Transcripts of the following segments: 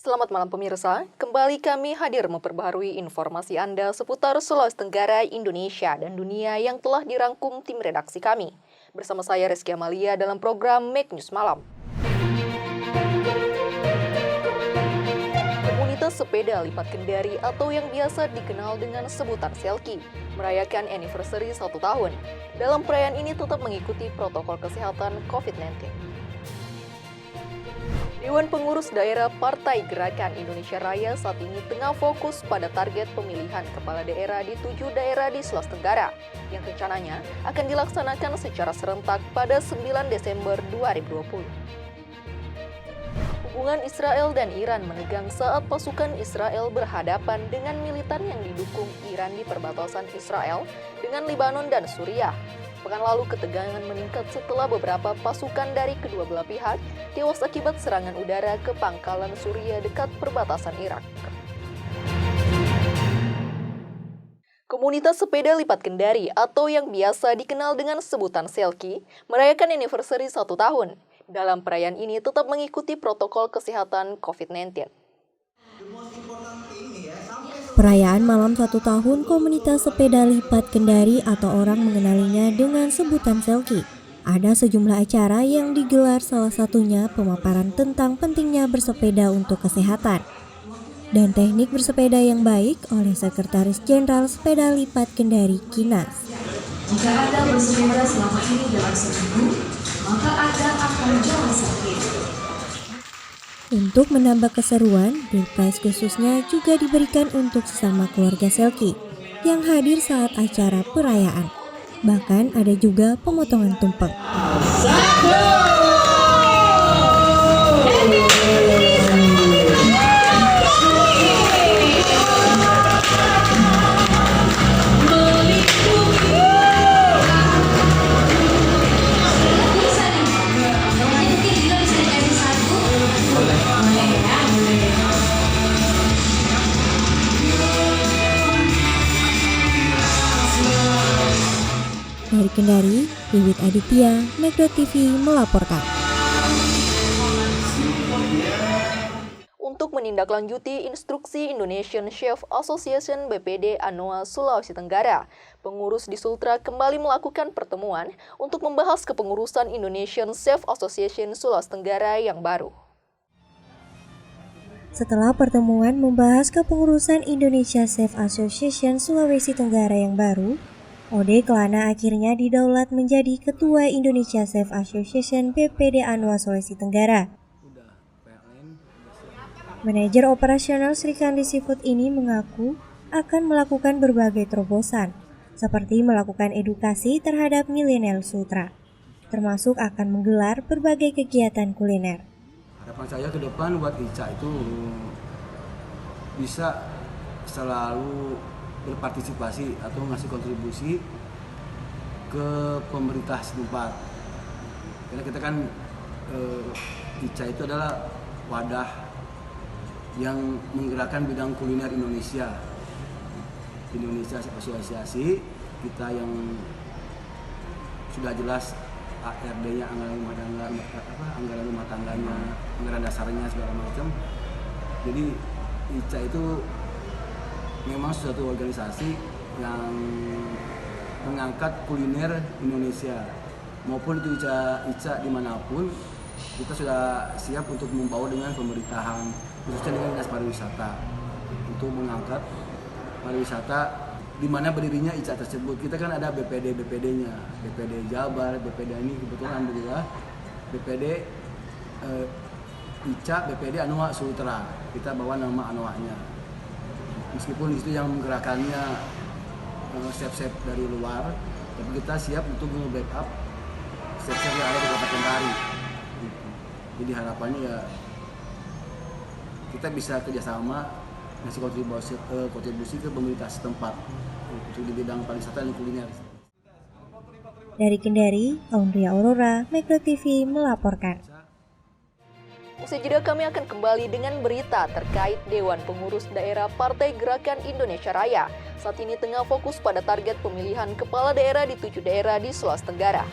Selamat malam pemirsa, kembali kami hadir memperbaharui informasi Anda seputar Sulawesi Tenggara, Indonesia, dan dunia yang telah dirangkum tim redaksi kami. Bersama saya Rizky Amalia dalam program Make News Malam. Komunitas sepeda lipat kendari atau yang biasa dikenal dengan sebutan Selki merayakan anniversary 1 tahun. Dalam perayaan ini tetap mengikuti protokol kesehatan COVID-19. Dewan Pengurus Daerah Partai Gerakan Indonesia Raya saat ini tengah fokus pada target pemilihan kepala daerah di 7 daerah di Sulawesi Tenggara yang rencananya akan dilaksanakan secara serentak pada 9 Desember 2020. Hubungan Israel dan Iran menegang saat pasukan Israel berhadapan dengan militan yang didukung Iran di perbatasan Israel dengan Lebanon dan Suriah. Pekan lalu ketegangan meningkat setelah beberapa pasukan dari kedua belah pihak tewas akibat serangan udara ke pangkalan Suriah dekat perbatasan Irak. Komunitas sepeda lipat kendari atau yang biasa dikenal dengan sebutan Selki merayakan anniversary 1 tahun. Dalam perayaan ini tetap mengikuti protokol kesehatan COVID-19. Perayaan malam 1 tahun komunitas sepeda lipat kendari atau orang mengenalinya dengan sebutan Selki. Ada sejumlah acara yang digelar, salah satunya pemaparan tentang pentingnya bersepeda untuk kesehatan dan teknik bersepeda yang baik oleh Sekretaris Jenderal Sepeda Lipat Kendari Kinas. Jika Anda bersepeda selama ini dalam seminggu, maka Anda akan jauh sakit. Untuk menambah keseruan, door prize khususnya juga diberikan untuk sesama keluarga Selki yang hadir saat acara perayaan. Bahkan ada juga pemotongan tumpeng. Dari Kendari, Wiwit Aditya, Megro TV melaporkan. Untuk menindaklanjuti instruksi Indonesian Chef Association BPD Anoa Sulawesi Tenggara, pengurus di Sultra kembali melakukan pertemuan untuk membahas kepengurusan Indonesian Chef Association Sulawesi Tenggara yang baru. Setelah pertemuan membahas kepengurusan Indonesia Chef Association Sulawesi Tenggara yang baru, Ode Kelana akhirnya didaulat menjadi Ketua Indonesia Chef Association BPD Anoa Sulawesi Tenggara. Manajer operasional Srikandi Seafood ini mengaku akan melakukan berbagai terobosan, seperti melakukan edukasi terhadap milenial Sultra, termasuk akan menggelar berbagai kegiatan kuliner. Harapan saya ke depan buat ICA itu bisa selalu berpartisipasi atau ngasih kontribusi ke pemerintah setempat. Karena kita kan ICA itu adalah wadah yang menggerakkan bidang kuliner Indonesia asosiasi kita yang sudah jelas ARD-nya, anggaran rumah tangganya, anggaran dasarnya segala macam. Jadi ICA itu memang suatu organisasi yang mengangkat kuliner Indonesia, maupun itu ICA dimanapun, kita sudah siap untuk membawa dengan pemerintahan, khususnya dengan dinas pariwisata, untuk mengangkat pariwisata di mana berdirinya ICA tersebut. Kita kan ada BPD-nya, BPD Jabar, BPD ini kebetulan alhamdulillah, BPD ICA, BPD Anoa Sultra, kita bawa nama Anoanya. Meskipun itu yang menggerakannya chef-chef dari luar, tapi kita siap untuk nge-backup chef-chef yang ada di Kota Kendari. Jadi harapannya ya kita bisa kerjasama ngasih kontribusi ke pemerintah setempat untuk di bidang pariwisata dan kuliner. Dari Kendari, Aundria Aurora, Megro TV melaporkan. Usai jeda kami akan kembali dengan berita terkait Dewan Pengurus Daerah Partai Gerakan Indonesia Raya. Saat ini tengah fokus pada target pemilihan kepala daerah di 7 daerah di Sulawesi Tenggara.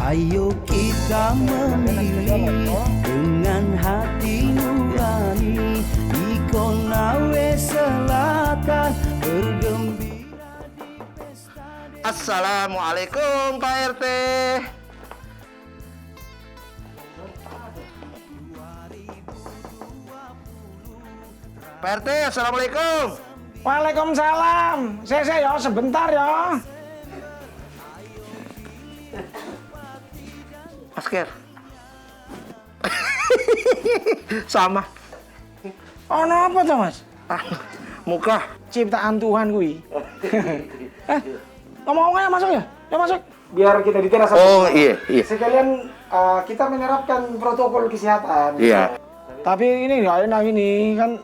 Ayo kita memilih dengan hati nurani di Konawe Selatan bergembira di pesta. Assalamualaikum Pak RT. Pak RT, assalamualaikum. Waalaikumsalam. Saya ya sebentar ya. Masker. Sama. Oh, apa tuh Mas? Muka. Ciptaan Tuhan kui. Ngomong-ngomongnya masuk ya? Ya masuk. Biar kita di teras. Oh iya. Sekalian kita menerapkan protokol kesehatan. Iya. Tapi ini nggak enak ini kan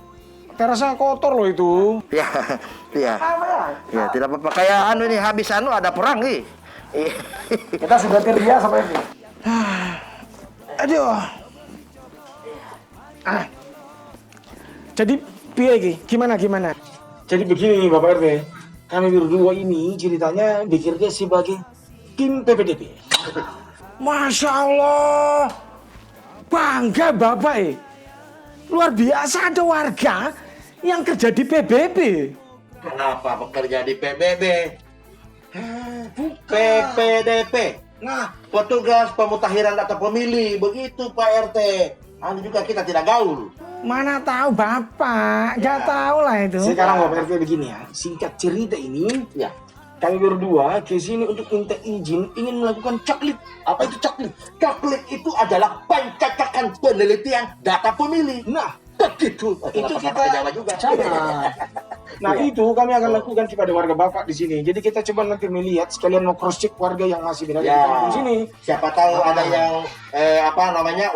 terasnya kotor loh itu. Iya. Apa ya? Ya, tidak apa-apa. Kayak ini habis ada perang nih. Kita sudah terbiasa Pak RT. Aduh. Jadi piye iki? Gimana? Jadi begini Bapak RT. Kami berdua ini ceritanya bekerja sebagai tim PPDP. Masya Allah. Bangga Bapak Luar biasa ada warga yang kerja di PBB. Kenapa bekerja di PBB? PPDP. Nah, petugas pemutahiran data pemilih. Begitu Pak RT. Anu juga kita tidak gaul. Mana tahu Bapak, nggak tahu lah itu. Sekarang Bapak RT begini ya, singkat cerita ini, Ya. kami berdua ke sini untuk minta izin ingin melakukan coklit. Apa itu coklit? Coklit itu adalah pencocokan penelitian data pemilih. Nah, begitu. Itu kita Jawa juga. Nah itu kami akan lakukan kepada warga Bapak di sini. Jadi kita coba nanti melihat sekalian mau cross check warga yang masih berada di kampung sini. Siapa tahu ada yang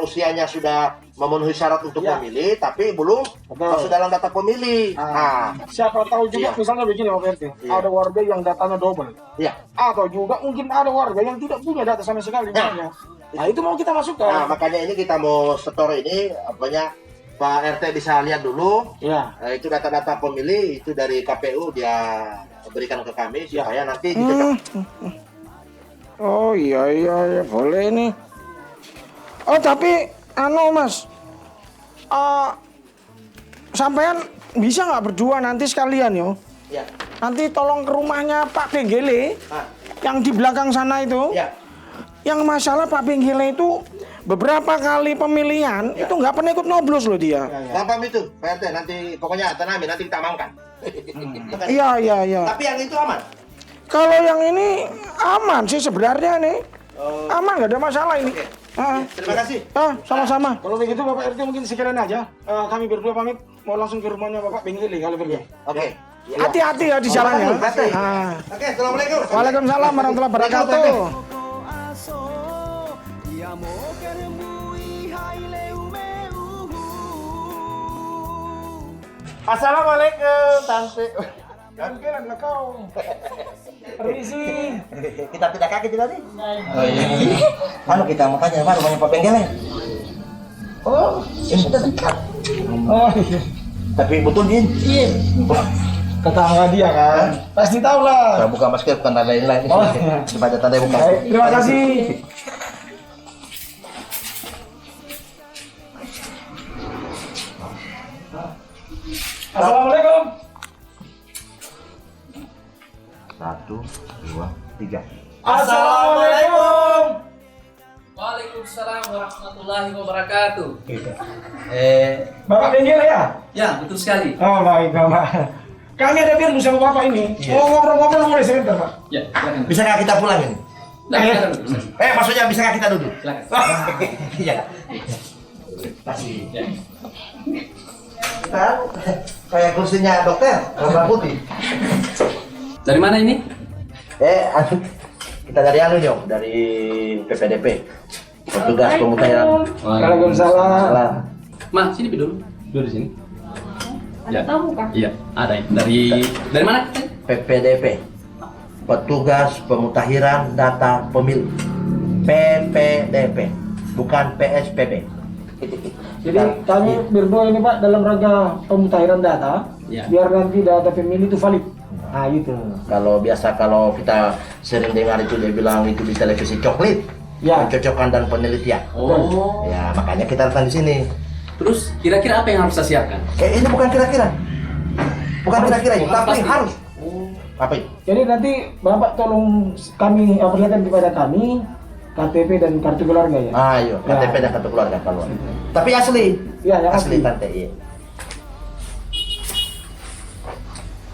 usianya sudah memenuhi syarat untuk memilih tapi belum masuk dalam data pemilih. Siapa tahu juga misalnya begini Bapak RT, ada warga yang datanya double. Iya. Atau juga mungkin ada warga yang tidak punya data sama sekali misalnya. Nah itu mau kita masukkan. Nah, makanya ini kita mau setor ini Pak RT bisa lihat dulu. Ya. Itu data-data pemilih itu dari KPU dia berikan ke kami supaya nanti dicocok. Oh iya boleh nih. Oh tapi Mas, sampean bisa nggak berdua nanti sekalian yo? Ya. Nanti tolong ke rumahnya Pak Benggele yang di belakang sana itu. Ya. Yang masalah Pak Benggele itu beberapa kali pemilihan itu nggak pernah ikut nyoblos loh dia. Gampang itu Pak RT, nanti pokoknya tanami nanti kita amankan. Iya. Tapi yang itu aman. Kalau yang ini aman sih sebenarnya nih. Aman nggak ada masalah ini. Terima kasih. Sama-sama. Kalau begitu Bapak RT mungkin sekalian aja. Kami berdua pamit mau langsung ke rumahnya Bapak Benggele kalau pergi. Oke. Hati-hati ya di jalannya. Oke, assalamualaikum. Waalaikumsalam warahmatullahi wabarakatuh. Assalamualaikum, Tante. Mungkin kau. Permisi. Kita tidak kaki tidak nih? Oh iya. Kita mau tanya mana rumahnya Pak Benggele? Oh, ini sudah dekat. Oh iya. Tapi betul Din? Iya. Tetangga dia kan? Pasti tahu lah. Saya buka masker bukan tanda lain-lain. Oh iya. Daripada tanda buka. Terima kasih. Assalamualaikum. 1, 2, 3. Assalamualaikum. Waalaikumsalam warahmatullahi wabarakatuh. Bapak Benggele ya? Ya, betul sekali. Oh baik Bapak. Kami ada biar sama Bapak ini. Mau ngobrol-ngobrol boleh sebentar Pak? Ya, silakan. Bisakah kita pulang ini? Nah, silakan duduk. Maksudnya bisakah kita duduk? Silakan. Iya. Kasih. Kayak kursinya dokter, warna putih. Dari mana ini? Kita dari dari PPDP. Petugas pemutahiran. Waalaikumsalam. Ma, sini dulu. Duduk di sini. Ada tamu kah? Iya, ada. Dari mana? PPDP. Petugas pemutahiran data pemilih. PPDP, bukan PSPP. Jadi kami berdua ini Pak dalam rangka pemutahiran data, biar nanti data pemilih itu valid. Nah itu. Kalau kita sering dengar itu dia bilang itu di televisi coklit. Ya. pencocokan dan penelitian. Oh. Ya, makanya kita datang di sini. Terus kira-kira apa yang harus saya siapkan? Ini bukan kira-kira. Bukan kira-kira ini, Harus tapi pasti. harus. Oh. Apa ini? Jadi nanti Bapak tolong kami perlihatkan kepada kami KTP dan kartu keluarga ya. Ayo, KTP dan kartu keluarga keluar. Tapi asli. Ya, yang Asli asli. tante, iya.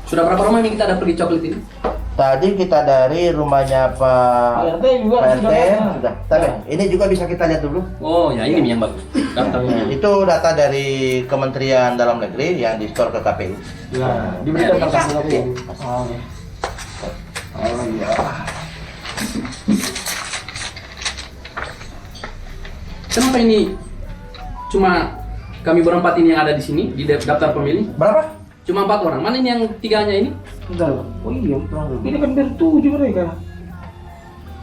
Sudah berapa rumah yang kita ada pergi coklat ini? Tadi kita dari rumahnya Pak RT juga Pak RT sudah. sudah. Tapi ini juga bisa kita lihat dulu. Oh ya, ini yang bagus. Daftarnya. Itu data dari Kementerian Dalam Negeri yang di-store ke KPU. Ya, diberikan Ya. kertas lagi. Iya. Oh iya. Kenapa ini cuma kami berempat ini yang ada di sini di daftar pemilih? Berapa? Cuma 4 orang. Mana ini yang 3-nya ini? Bentar. Oh iya. Ini kan bertujuh mereka.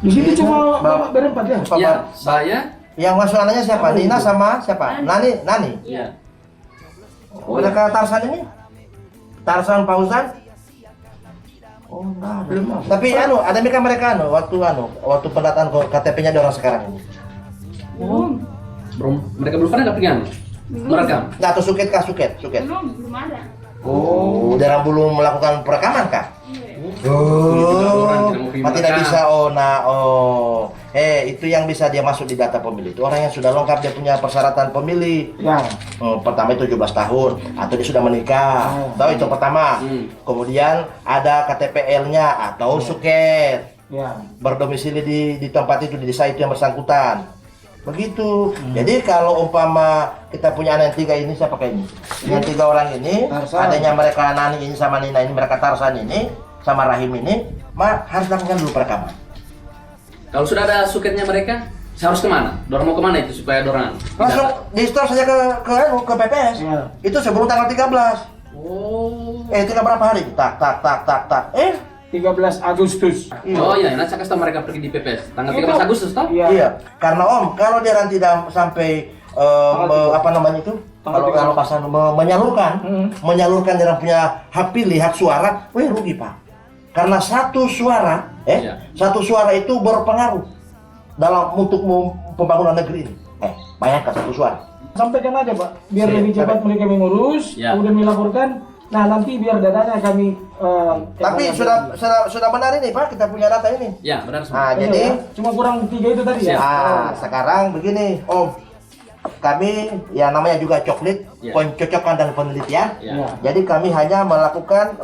Di sini Ini cuma Bapak- berempat ya. Bapak- Ya, saya. Yang masuk anaknya siapa? Nina sama siapa? Nani. Ya. Udah ke Tarsan ini? Tarsan Fauzan? Oh, enggak. Belum. Tapi ada mereka waktu pendataan KTP-nya di orang sekarang ini. Oh. Mereka belum pernah pergi merekam. Enggak, atau suket. Belum ada. Oh, dalam belum melakukan perekaman kah? Tidak orang tidak mau pergi Tidak merekam. bisa. Itu yang bisa dia masuk di data pemilih. Itu orang yang sudah lengkap dia punya persyaratan pemilih. Ya. Pertama itu 17 tahun atau dia sudah menikah. Tahu itu pertama. Kemudian ada KTPL-nya atau suket. Ya. Berdomisili di tempat itu, di desa itu yang bersangkutan. Begitu. Jadi kalau umpama kita punya anak yang 3 ini, saya pakai ini. Yang 3 orang ini, Tarsan. adanya mereka Nani ini sama Nina ini, mereka Tarsan ini sama Rahim ini, harus lakukan dulu perekaman. Kalau sudah ada suketnya mereka, saya harus kemana? Dorang mau kemana itu supaya dorang? Langsung di store saja ke PPS. Ya. Itu sebelum tanggal 13. Oh. Tinggal berapa hari? Tak. 13 Agustus. Oh iya, nanti saya kasih tahu mereka pergi di PPS tanggal 13 Agustus toh? Iya. Iya, karena kalau dia nanti sampai apa namanya itu? Kalau bahasa menyalurkan dia punya hak pilih, hak suara, rugi Pak. Karena satu suara, satu suara itu berpengaruh dalam untuk pembangunan negeri ini. Bayangkan satu suara. Sampaikan aja Pak, biar Siap, lebih cepat mereka mengurus, Ya. kemudian melaporkan. Nah nanti biar datanya kami. Tapi sudah benar ini Pak, kita punya data ini. Ya, benar semua. Jadi cuma kurang 3 itu tadi ya. sekarang begini, Om. Kami yang namanya juga coklit, Ya. pencocokan dan penelitian. Ya. Jadi kami hanya melakukan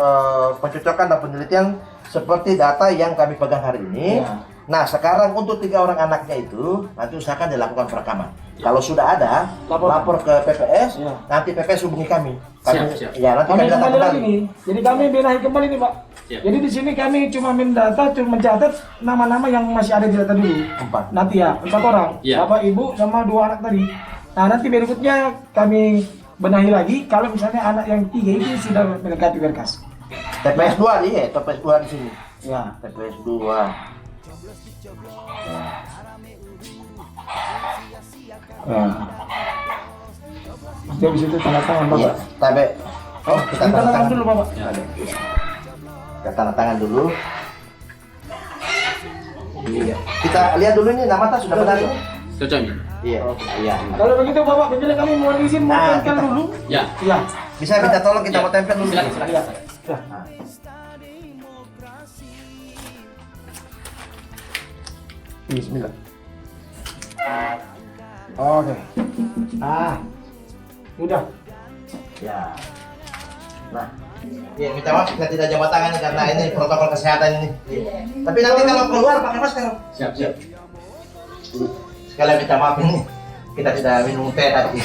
pencocokan dan penelitian seperti data yang kami pegang hari ini. Ya. Nah sekarang untuk 3 orang anaknya itu nanti usahakan dilakukan perekaman. Kalau sudah ada, lapor ke PPS. Ya. Nanti PPS hubungi kami. Siap. Ya nanti Kami kami datang kembali lagi kembali. nih. Jadi kami benahi kembali nih Pak. Siap. Jadi di sini kami cuma mendata, cuma mencatat nama-nama yang masih ada di data dulu. 4. Nanti ya 4 orang, Ya. Bapak, Ibu, sama 2 anak tadi. Nah nanti berikutnya kami benahi lagi kalau misalnya anak yang 3 itu sudah melengkapi berkas. TPS 2 nih, TPS 2 di sini. Ya. TPS 2. Ya. Nanti habis itu tanda tangan Bapak. Iya, tapi kita Tanda tanda tangan tangan dulu Bapak. Kita tanda tangan dulu. Iya. Kita lihat dulu ini nama tas sudah benar ini. Cocok ini. Iya. Iya. Kalau begitu Bapak, begini kami mohon izin mau Nah, tempel kita- dulu. Ya. Iya. Bisa minta tolong kita mau tempel dulu. Silakan. Ya. Bismillah. Oke. Udah. Ya. Nah, ya minta maaf kita tidak jabat tangan karena ini protokol kesehatan ini. Tapi nanti kalau keluar pakai masker. Siap. Sekalian minta maaf ini kita tidak minum teh tadi.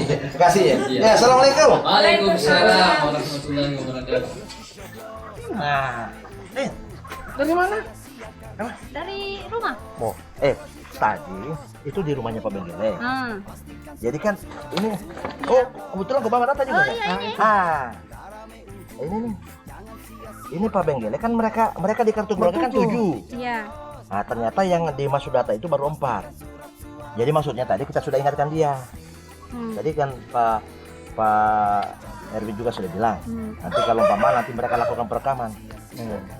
Terima kasih ya. Iya. Ya, assalamualaikum. Waalaikumsalam warahmatullahi wabarakatuh. Nah, Dari mana? Dari rumah. tadi itu di rumahnya Pak Benggele. Hmm. Jadi kan ini, kebetulan ke bawa data juga ya? Ini nih. Ini Pak Benggele kan mereka di kartu keluarga kan 7. Iya. Nah ternyata yang dimasuk data itu baru 4. Jadi maksudnya tadi kita sudah ingatkan dia. Jadi kan Pak Erwin juga sudah bilang. Nanti kalau umpama nanti mereka lakukan perekaman.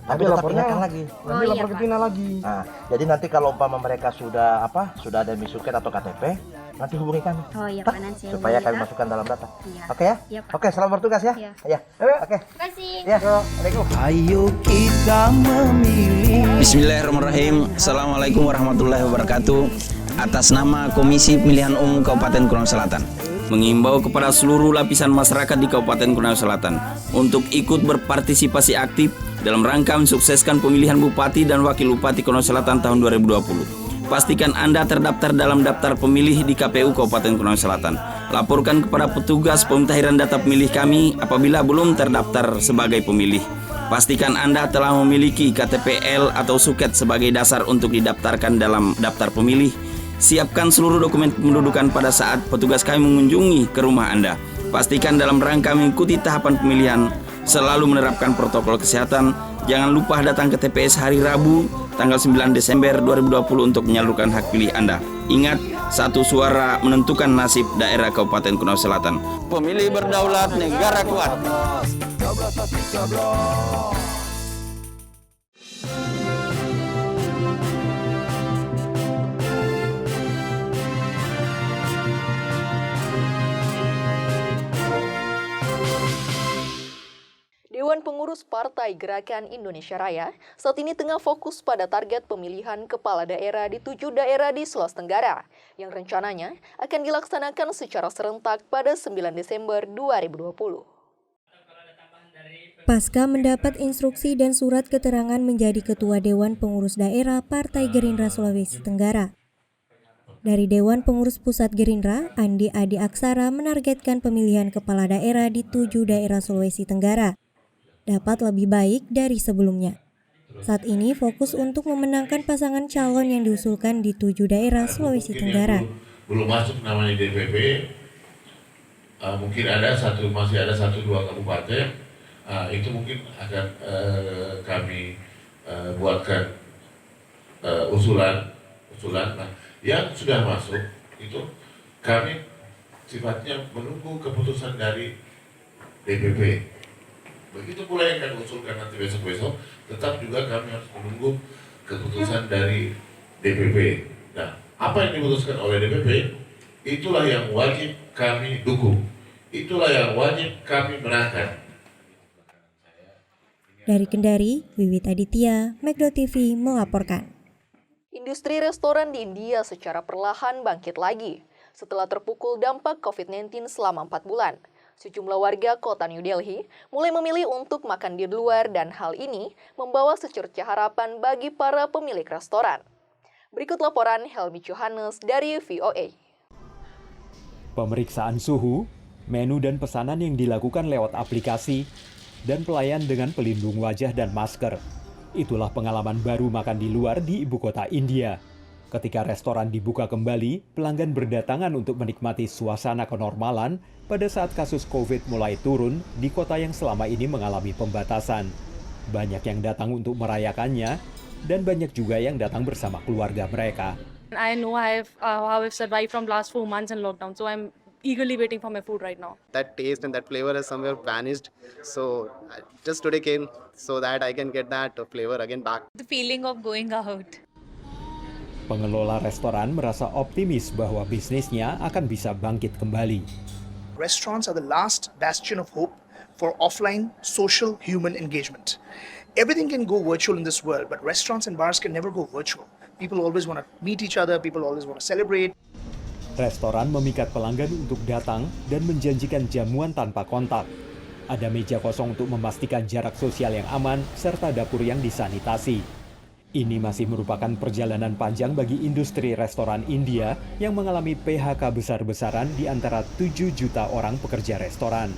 Tapi tetap ingatkan lagi. Nanti lapor ke Tina lagi. Nah, jadi nanti kalau umpama mereka sudah sudah ada misuket atau KTP, nanti hubungi kami. Oh iya, Tak, Pak, nanti saya supaya hubungi, kami Kak. masukkan dalam data. Iya. Oke ya? Iya, Pak. Oke, selamat bertugas ya. Iya. Iya. Oke. Terima kasih. Ya, Assalamualaikum. Ayo kita memilih. Bismillahirrahmanirrahim. Assalamualaikum warahmatullahi wabarakatuh. Atas nama Komisi Pemilihan Umum Kabupaten Konawe Selatan, mengimbau kepada seluruh lapisan masyarakat di Kabupaten Konawe Selatan untuk ikut berpartisipasi aktif dalam rangka mensukseskan pemilihan Bupati dan Wakil Bupati Konawe Selatan tahun 2020. Pastikan Anda terdaftar dalam daftar pemilih di KPU Kabupaten Konawe Selatan. Laporkan kepada petugas pemutahiran data pemilih kami apabila belum terdaftar sebagai pemilih. Pastikan Anda telah memiliki KTPL atau suket sebagai dasar untuk didaftarkan dalam daftar pemilih. Siapkan seluruh dokumen kependudukan pada saat petugas kami mengunjungi ke rumah Anda. Pastikan dalam rangka mengikuti tahapan pemilihan selalu menerapkan protokol kesehatan. Jangan lupa datang ke TPS hari Rabu tanggal 9 Desember 2020 untuk menyalurkan hak pilih Anda. Ingat, satu suara menentukan nasib daerah Kabupaten Konawe Selatan. Pemilih berdaulat, negara kuat. Dewan Pengurus Partai Gerakan Indonesia Raya saat ini tengah fokus pada target pemilihan kepala daerah di 7 daerah di Sulawesi Tenggara yang rencananya akan dilaksanakan secara serentak pada 9 Desember 2020. Pasca mendapat instruksi dan surat keterangan menjadi Ketua Dewan Pengurus Daerah Partai Gerindra Sulawesi Tenggara. Dari Dewan Pengurus Pusat Gerindra, Andi Adi Aksara menargetkan pemilihan kepala daerah di 7 daerah Sulawesi Tenggara dapat lebih baik dari sebelumnya. Saat ini fokus untuk memenangkan pasangan calon yang diusulkan di 7 daerah Sulawesi Tenggara. Belum masuk namanya DPP, mungkin masih ada 1-2 kabupaten, itu mungkin akan kami buatkan usulan. Nah, yang sudah masuk itu kami sifatnya menunggu keputusan dari DPP. Begitu pula yang kami usulkan nanti besok-besok, tetap juga kami harus menunggu keputusan dari DPP. Nah, apa yang diputuskan oleh DPP, itulah yang wajib kami dukung. Itulah yang wajib kami menangkan. Dari Kendari, Wiwit Aditya, Megdo TV melaporkan. Industri restoran di India secara perlahan bangkit lagi setelah terpukul dampak COVID-19 selama 4 bulan. Sejumlah warga kota New Delhi mulai memilih untuk makan di luar dan hal ini membawa secercah harapan bagi para pemilik restoran. Berikut laporan Helmi Johannes dari VOA. Pemeriksaan suhu, menu dan pesanan yang dilakukan lewat aplikasi, dan pelayan dengan pelindung wajah dan masker. Itulah pengalaman baru makan di luar di ibu kota India. Ketika restoran dibuka kembali, pelanggan berdatangan untuk menikmati suasana kenormalan pada saat kasus COVID mulai turun di kota yang selama ini mengalami pembatasan. Banyak yang datang untuk merayakannya, dan banyak juga yang datang bersama keluarga mereka. I know how I've survived from last 4 months in lockdown, so I'm eagerly waiting for my food right now. That taste and that flavor has somewhere vanished, so I just today came so that I can get that flavor again back. The feeling of going out. Pengelola restoran merasa optimis bahwa bisnisnya akan bisa bangkit kembali. Restaurants are the last bastion of hope for offline social human engagement. Everything can go virtual in this world, but restaurants and bars can never go virtual. People always want to meet each other, people always want to celebrate. Restoran memikat pelanggan untuk datang dan menjanjikan jamuan tanpa kontak. Ada meja kosong untuk memastikan jarak sosial yang aman serta dapur yang disanitasi. Ini masih merupakan perjalanan panjang bagi industri restoran India yang mengalami PHK besar-besaran di antara 7 juta orang pekerja restoran.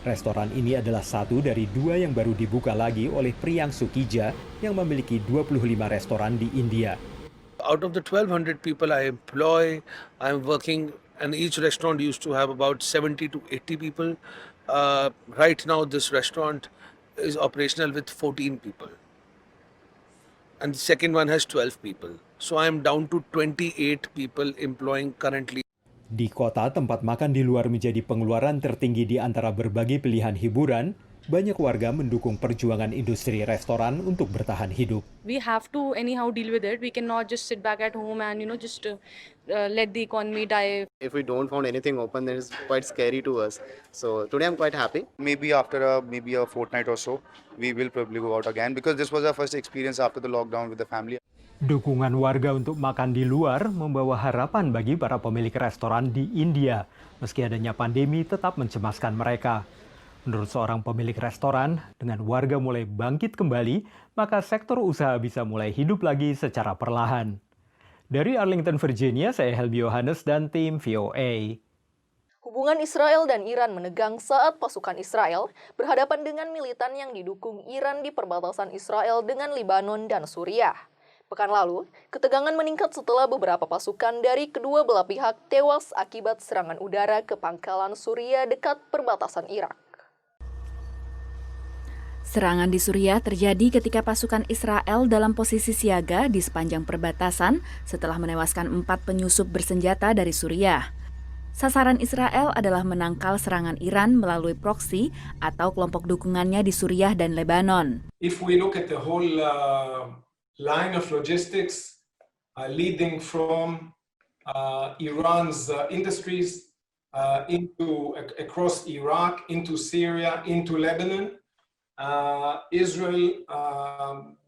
Restoran ini adalah satu dari 2 yang baru dibuka lagi oleh Priyangshu Kija yang memiliki 25 restoran di India. Out of the 1,200 people I employ, I'm working, and each restaurant used to have about 70 to 80 people. Right now, this restaurant is operational with 14 people. And the second one has 12 people. So I'm down to 28 people employing currently. Di kota, tempat makan di luar menjadi pengeluaran tertinggi di antara berbagai pilihan hiburan, banyak warga mendukung perjuangan industri restoran untuk bertahan hidup. We have to anyhow deal with it. We cannot just sit back at home and just let the economy die. If we don't find anything open, then it's quite scary to us. So today I'm quite happy. Maybe after maybe a fortnight or so, we will probably go out again because this was our first experience after the lockdown with the family. Dukungan warga untuk makan di luar membawa harapan bagi para pemilik restoran di India. Meski adanya pandemi tetap mencemaskan mereka. Menurut seorang pemilik restoran, dengan warga mulai bangkit kembali, maka sektor usaha bisa mulai hidup lagi secara perlahan. Dari Arlington, Virginia, saya Helmi Yohanes dan tim VOA. Hubungan Israel dan Iran menegang saat pasukan Israel berhadapan dengan militan yang didukung Iran di perbatasan Israel dengan Lebanon dan Suriah. Pekan lalu, ketegangan meningkat setelah beberapa pasukan dari kedua belah pihak tewas akibat serangan udara ke pangkalan Suriah dekat perbatasan Irak. Serangan di Suriah terjadi ketika pasukan Israel dalam posisi siaga di sepanjang perbatasan setelah menewaskan 4 penyusup bersenjata dari Suriah. Sasaran Israel adalah menangkal serangan Iran melalui proksi atau kelompok dukungannya di Suriah dan Lebanon. If we look at the whole line of logistics leading from Iran's industries across Iraq, into Syria, into Lebanon, Israel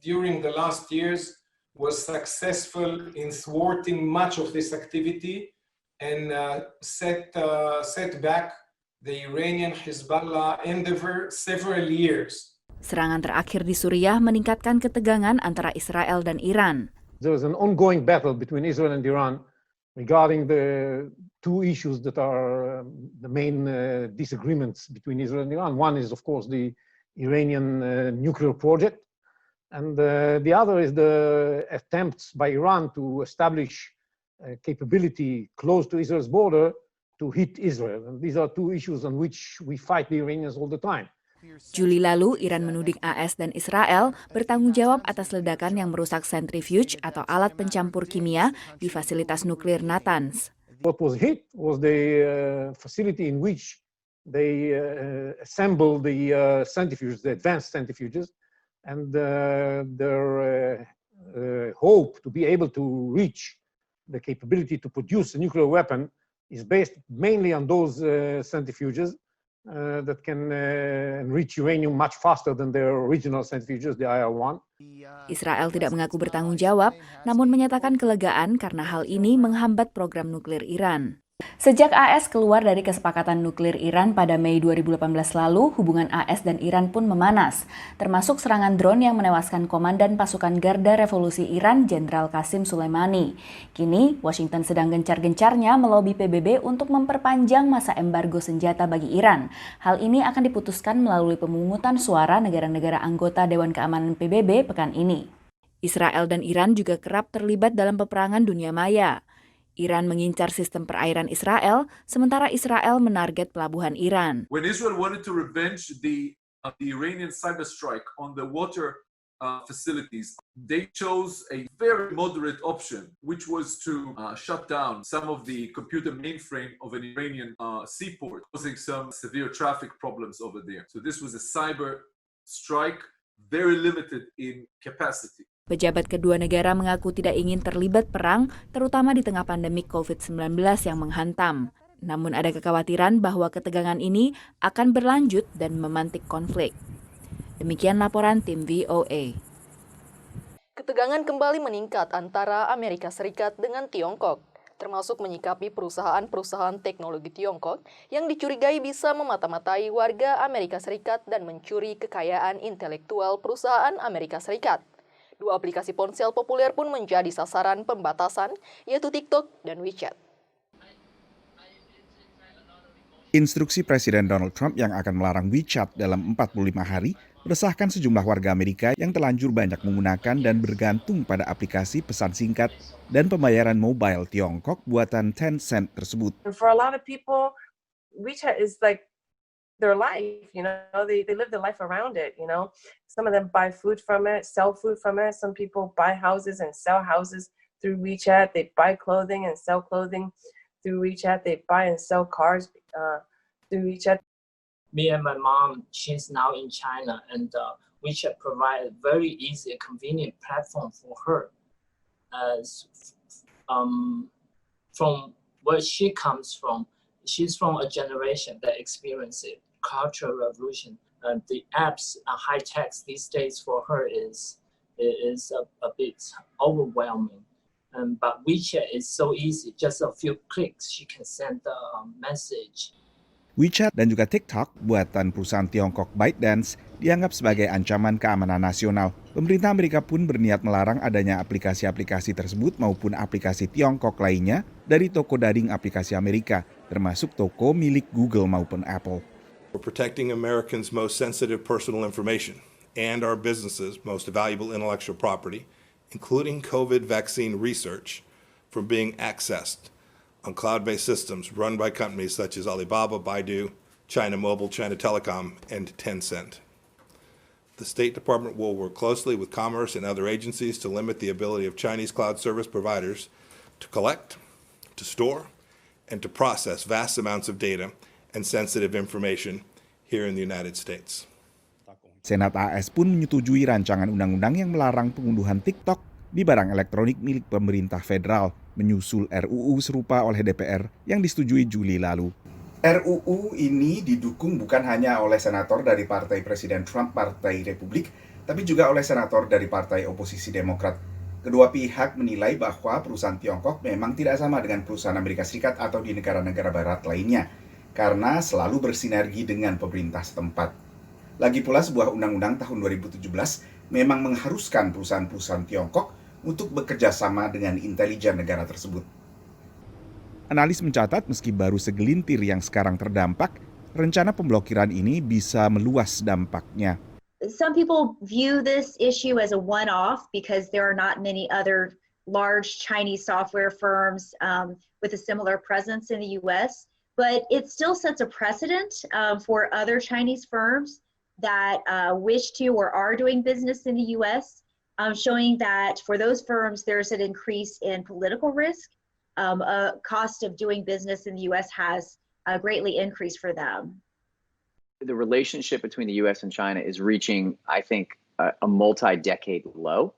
during the last years was successful in thwarting much of this activity and set back the Iranian Hezbollah endeavor several years. Serangan terakhir di Suriah meningkatkan ketegangan antara Israel dan Iran. There is an ongoing battle between Israel and Iran regarding the two issues that are the main disagreements between Israel and Iran. One is, of course, the Iranian nuclear project, and the other is the attempts by Iran to establish capability close to Israel's border to hit Israel. And these are two issues on which we fight the Iranians all the time. Juli lalu, Iran menuding AS dan Israel bertanggung jawab atas ledakan yang merusak centrifuge atau alat pencampur kimia di fasilitas nuklir Natanz. What was hit was the facility in which they assemble the centrifuges, the advanced centrifuges, and their hope to be able to reach the capability to produce a nuclear weapon is based mainly on those centrifuges that can enrich uranium much faster than their original centrifuges, the IR-1. Israel tidak mengaku bertanggung jawab, namun menyatakan kelegaan karena hal ini menghambat program nuklir Iran. Sejak AS keluar dari kesepakatan nuklir Iran pada Mei 2018 lalu, hubungan AS dan Iran pun memanas, termasuk serangan drone yang menewaskan Komandan Pasukan Garda Revolusi Iran, Jenderal Qasim Soleimani. Kini, Washington sedang gencar-gencarnya melobi PBB untuk memperpanjang masa embargo senjata bagi Iran. Hal ini akan diputuskan melalui pemungutan suara negara-negara anggota Dewan Keamanan PBB pekan ini. Israel dan Iran juga kerap terlibat dalam peperangan dunia maya. Iran mengincar sistem perairan Israel, sementara Israel menarget pelabuhan Iran. When Israel wanted to revenge the Iranian cyber strike on the water facilities, they chose a very moderate option, which was to shut down some of the computer mainframe of an Iranian seaport, causing some severe traffic problems over there. So this was a cyber strike, very limited in capacity. Pejabat kedua negara mengaku tidak ingin terlibat perang, terutama di tengah pandemi COVID-19 yang menghantam. Namun ada kekhawatiran bahwa ketegangan ini akan berlanjut dan memantik konflik. Demikian laporan tim VOA. Ketegangan kembali meningkat antara Amerika Serikat dengan Tiongkok, termasuk menyikapi perusahaan-perusahaan teknologi Tiongkok yang dicurigai bisa memata-matai warga Amerika Serikat dan mencuri kekayaan intelektual perusahaan Amerika Serikat. Dua aplikasi ponsel populer pun menjadi sasaran pembatasan, yaitu TikTok dan WeChat. Instruksi Presiden Donald Trump yang akan melarang WeChat dalam 45 hari meresahkan sejumlah warga Amerika yang terlanjur banyak menggunakan dan bergantung pada aplikasi pesan singkat dan pembayaran mobile Tiongkok buatan Tencent tersebut. For a lot of people, WeChat is like their life, they live their life around it, Some of them buy food from it, sell food from it. Some people buy houses and sell houses through WeChat. They buy clothing and sell clothing through WeChat. They buy and sell cars through WeChat. Me and my mom, she's now in China, and WeChat provide a very easy, convenient platform for her. From where she comes from, she's from a generation that experienced it, cultural revolution. The apps high tech these days for her is a bit overwhelming. But WeChat is so easy, just a few clicks she can send a message. WeChat dan juga TikTok buatan perusahaan Tiongkok ByteDance dianggap sebagai ancaman keamanan nasional. Pemerintah Amerika pun berniat melarang adanya aplikasi-aplikasi tersebut maupun aplikasi Tiongkok lainnya dari toko daring aplikasi Amerika, termasuk toko milik Google maupun Apple. We're protecting Americans' most sensitive personal information and our businesses' most valuable intellectual property, including COVID vaccine research, from being accessed on cloud-based systems run by companies such as Alibaba, Baidu, China Mobile, China Telecom, and Tencent. The State Department will work closely with Commerce and other agencies to limit the ability of Chinese cloud service providers to collect, to store, and to process vast amounts of data and sensitive information here in the United States. Senat AS pun menyetujui rancangan undang-undang yang melarang pengunduhan TikTok di barang elektronik milik pemerintah federal, menyusul RUU serupa oleh DPR yang disetujui Juli lalu. RUU ini didukung bukan hanya oleh senator dari Partai Presiden Trump, Partai Republik, tapi juga oleh senator dari Partai Oposisi Demokrat. Kedua pihak menilai bahwa perusahaan Tiongkok memang tidak sama dengan perusahaan Amerika Serikat atau di negara-negara barat lainnya, karena selalu bersinergi dengan pemerintah setempat. Lagi pula sebuah undang-undang tahun 2017 memang mengharuskan perusahaan-perusahaan Tiongkok untuk bekerja sama dengan intelijen negara tersebut. Analis mencatat meski baru segelintir yang sekarang terdampak, rencana pemblokiran ini bisa meluas dampaknya. Some people view this issue as a one-off because there are not many other large Chinese software firms with a similar presence in the US, but it still sets a precedent for other Chinese firms that wish to or are doing business in the US, showing that for those firms there's an increase in political risk. Cost of doing business in the US has greatly increased for them. The relationship between the US and China is reaching, I think, a multi-decade low.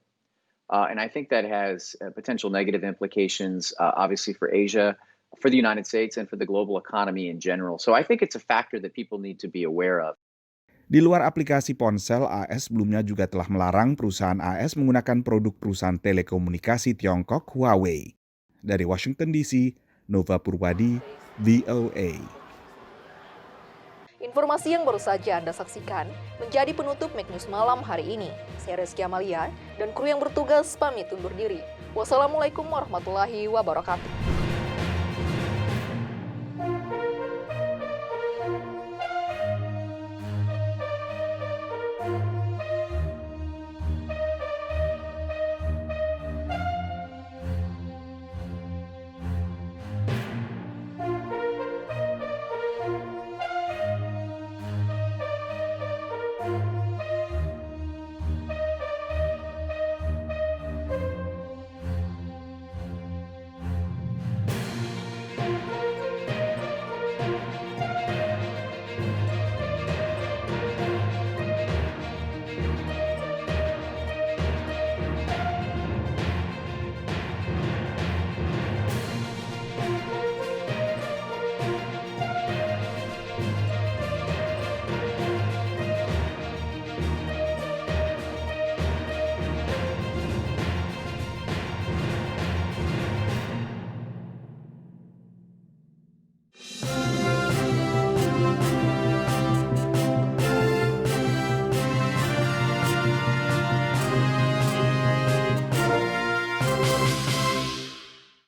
And I think that has potential negative implications, obviously, for Asia, for the United States, and for the global economy in general. So I think it's a factor that people need to be aware of. Di luar aplikasi ponsel, AS sebelumnya juga telah melarang perusahaan AS menggunakan produk perusahaan telekomunikasi Tiongkok Huawei. Dari Washington DC, Nova Purwadi, VOA. Informasi yang baru saja Anda saksikan menjadi penutup Make News Malam hari ini. Saya Rizky Amalia dan kru yang bertugas pamit undur diri. Wassalamualaikum warahmatullahi wabarakatuh.